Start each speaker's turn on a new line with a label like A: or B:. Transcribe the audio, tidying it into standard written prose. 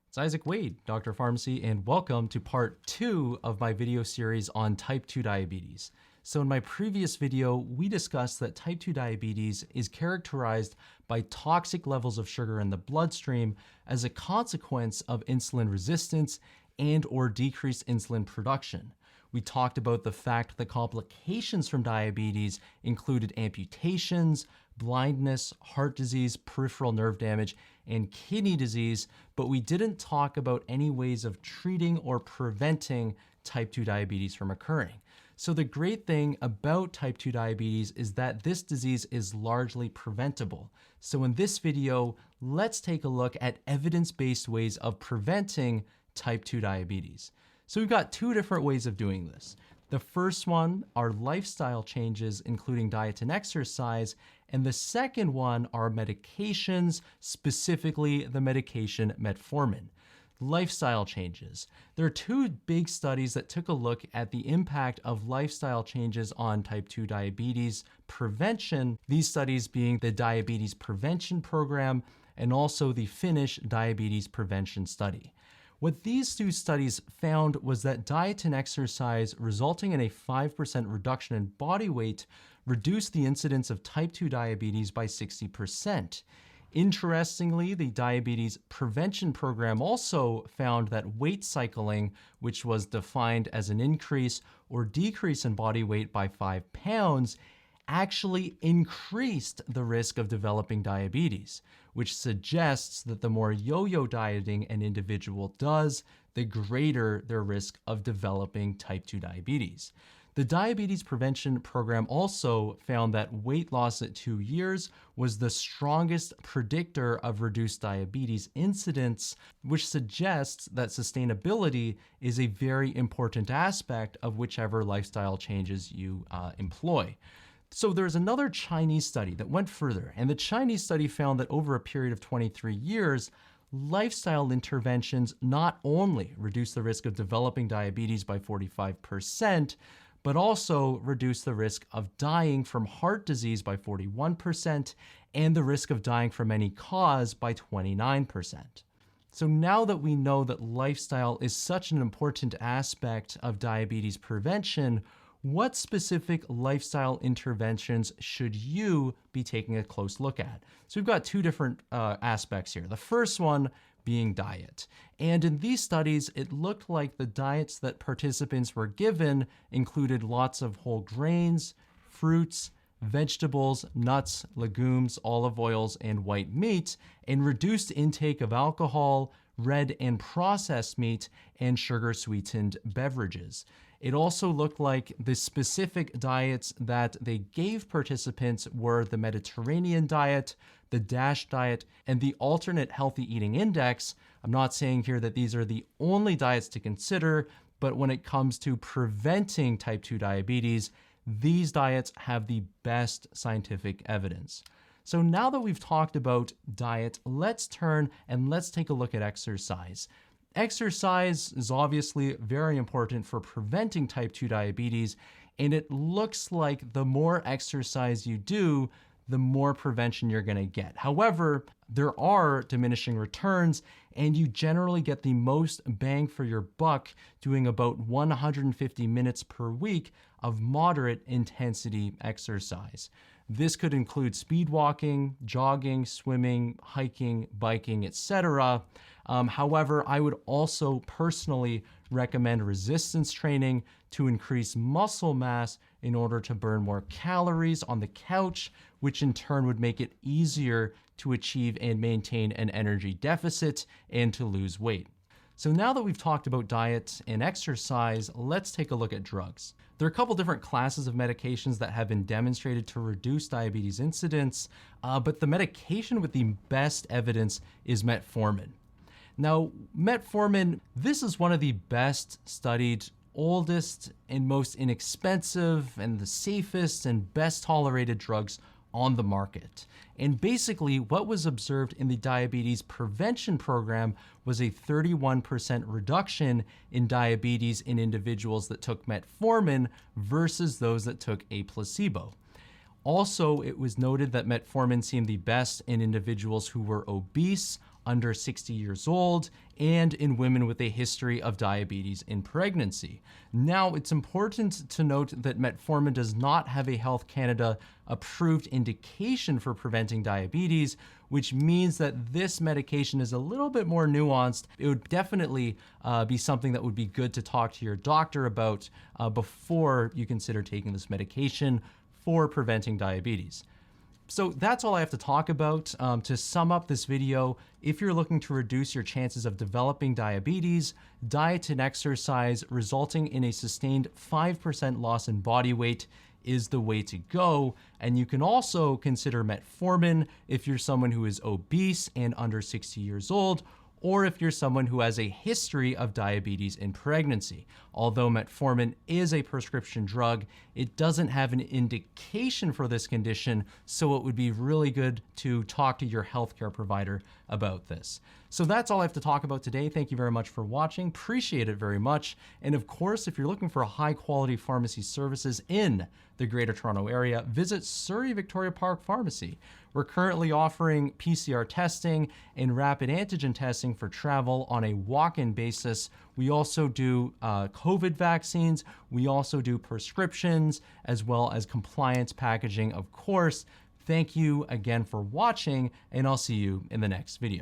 A: It's Isaac Wade, Dr. Pharmacy, and welcome to part 2 of my video series on type 2 diabetes. So in my previous video, we discussed that type 2 diabetes is characterized by toxic levels of sugar in the bloodstream as a consequence of insulin resistance and or decreased insulin production. We talked about the fact that complications from diabetes included amputations, blindness, heart disease, peripheral nerve damage, and kidney disease, but we didn't talk about any ways of treating or preventing type 2 diabetes from occurring. So the great thing about type 2 diabetes is that this disease is largely preventable. So in this video, let's take a look at evidence-based ways of preventing type 2 diabetes. So we've got two different ways of doing this. The first one are lifestyle changes, including diet and exercise, and the second one are medications, specifically the medication metformin. Lifestyle changes. There are two big studies that took a look at the impact of lifestyle changes on type 2 diabetes prevention, these studies being the Diabetes Prevention Program and also the Finnish Diabetes Prevention Study. What these two studies found was that diet and exercise resulting in a 5% reduction in body weight reduced the incidence of type 2 diabetes by 60%. Interestingly, the Diabetes Prevention Program also found that weight cycling, which was defined as an increase or decrease in body weight by 5 pounds, actually increased the risk of developing diabetes, which suggests that the more yo-yo dieting an individual does, the greater their risk of developing type 2 diabetes. The Diabetes Prevention Program also found that weight loss at 2 years was the strongest predictor of reduced diabetes incidence, which suggests that sustainability is a very important aspect of whichever lifestyle changes you employ. So there's another Chinese study that went further, and the Chinese study found that over a period of 23 years, lifestyle interventions not only reduce the risk of developing diabetes by 45%, but also reduce the risk of dying from heart disease by 41% and the risk of dying from any cause by 29%. So now that we know that lifestyle is such an important aspect of diabetes prevention, what specific lifestyle interventions should you be taking a close look at? So we've got two different aspects here. The first one being diet. And in these studies, it looked like the diets that participants were given included lots of whole grains, fruits, vegetables, nuts, legumes, olive oils, and white meat, and reduced intake of alcohol, red and processed meat, and sugar-sweetened beverages. It also looked like the specific diets that they gave participants were the Mediterranean diet, the DASH diet, and the alternate healthy eating index. I'm not saying here that these are the only diets to consider, but when it comes to preventing type 2 diabetes, these diets have the best scientific evidence. So now that we've talked about diet, let's turn and let's take a look at exercise. Exercise is obviously very important for preventing type 2 diabetes, and it looks like the more exercise you do, the more prevention you're going to get. However, there are diminishing returns, and you generally get the most bang for your buck doing about 150 minutes per week of moderate intensity exercise. This could include speed walking, jogging, swimming, hiking, biking, etc. However, I would also personally recommend resistance training to increase muscle mass in order to burn more calories on the couch, which in turn would make it easier to achieve and maintain an energy deficit and to lose weight. So now that we've talked about diet and exercise, let's take a look at drugs. There are a couple different classes of medications that have been demonstrated to reduce diabetes incidence, but the medication with the best evidence is metformin. Now, metformin, this is one of the best studied, oldest, and most inexpensive, and the safest and best tolerated drugs on the market. And basically, what was observed in the Diabetes Prevention Program was a 31% reduction in diabetes in individuals that took metformin versus those that took a placebo. Also, it was noted that metformin seemed the best in individuals who were obese, under 60 years old and in women with a history of diabetes in pregnancy. Now, it's important to note that metformin does not have a Health Canada approved indication for preventing diabetes, which means that this medication is a little bit more nuanced. It would definitely be something that would be good to talk to your doctor about before you consider taking this medication for preventing diabetes. So that's all I have to talk about. To sum up this video, if you're looking to reduce your chances of developing diabetes, diet and exercise resulting in a sustained 5% loss in body weight is the way to go. And you can also consider metformin if you're someone who is obese and under 60 years old, or if you're someone who has a history of diabetes in pregnancy. Although metformin is a prescription drug, it doesn't have an indication for this condition, so it would be really good to talk to your healthcare provider about this. So that's all I have to talk about today. Thank you very much for watching. Appreciate it very much. And of course, if you're looking for high quality pharmacy services in the Greater Toronto Area, visit Surrey Victoria Park Pharmacy. We're currently offering PCR testing and rapid antigen testing for travel on a walk-in basis. We also do COVID vaccines. We also do prescriptions, as well as compliance packaging, of course. Thank you again for watching, and I'll see you in the next video.